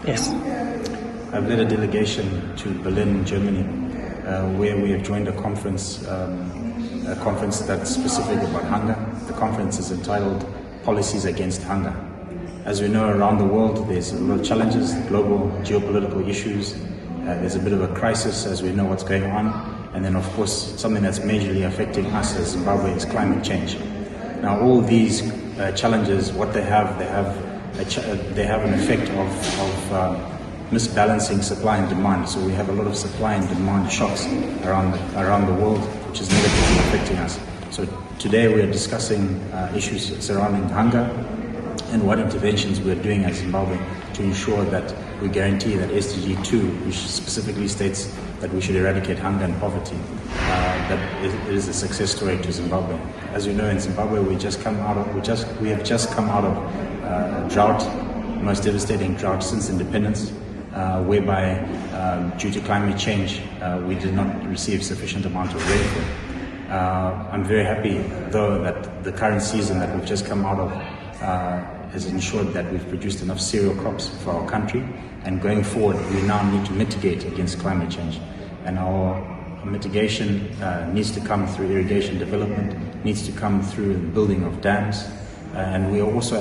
Yes. I've led a delegation to Berlin, Germany, where we have joined a conference that's specific about hunger. The conference is entitled Policies Against Hunger. As we know, around the world there's a lot of challenges, global geopolitical issues. There's a bit of a crisis as we know what's going on. And then of course something that's majorly affecting us as Zimbabwe is climate change. Now all these challenges, what they have an effect of misbalancing supply and demand. So we have a lot of supply and demand shocks around the world, which is negatively affecting us. So today we are discussing issues surrounding hunger and what interventions we are doing as Zimbabwe to ensure that we guarantee that SDG 2, which specifically states that we should eradicate hunger and poverty, that it is a success story to Zimbabwe. As you know, in Zimbabwe we have just come out of a drought, most devastating drought since independence, whereby due to climate change we did not receive sufficient amount of rainfall. I'm very happy though that the current season that we've just come out of has ensured that we've produced enough cereal crops for our country, and going forward we now need to mitigate against climate change, and our mitigation needs to come through irrigation development, needs to come through the building of dams, and we are also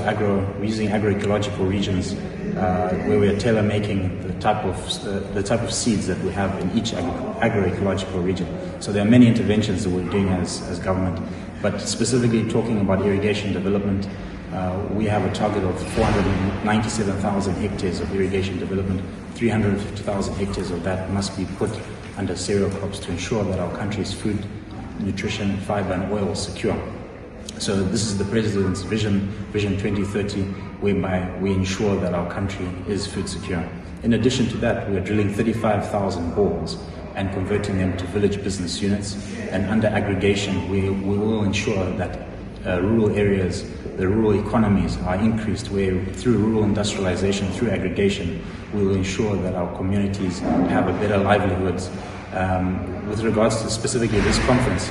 using agroecological regions where we are tailor-making the type of seeds that we have in each agroecological region. So there are many interventions that we're doing as government, but specifically talking about irrigation development, we have a target of 497,000 hectares of irrigation development. 350,000 hectares of that must be put under cereal crops to ensure that our country's food, nutrition, fiber and oil is secure. So this is the President's Vision 2030, whereby we ensure that our country is food secure. In addition to that, we are drilling 35,000 bores and converting them to village business units. And under aggregation, we will ensure that rural areas, the rural economies are increased, where through rural industrialization, through aggregation, we will ensure that our communities have a better livelihoods. With regards to specifically this conference,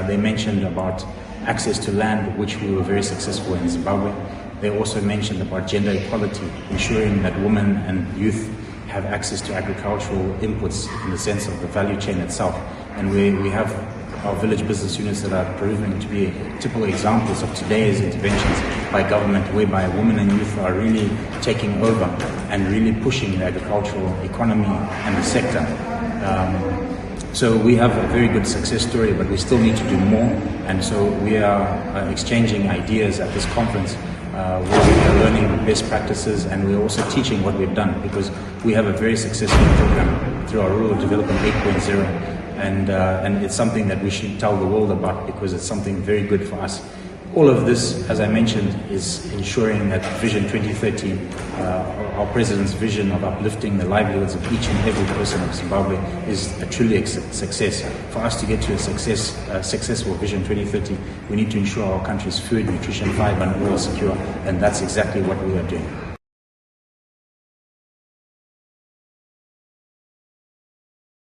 they mentioned about access to land, which we were very successful in Zimbabwe. They also mentioned about gender equality, ensuring that women and youth have access to agricultural inputs in the sense of the value chain itself. And we have our village business units that are proving to be typical examples of today's interventions by government, whereby women and youth are really taking over and really pushing the agricultural economy and the sector. So we have a very good success story, but we still need to do more. And so we are exchanging ideas at this conference, where we are learning best practices, and we're also teaching what we've done, because we have a very successful program through our Rural Development 8.0, and it's something that we should tell the world about, because it's something very good for us. All of this, as I mentioned, is ensuring that Vision 2030, our President's vision of uplifting the livelihoods of each and every person of Zimbabwe, is truly a success. For us to get to a successful Vision 2030, we need to ensure our country's food, nutrition, fiber and oil secure, and that's exactly what we are doing.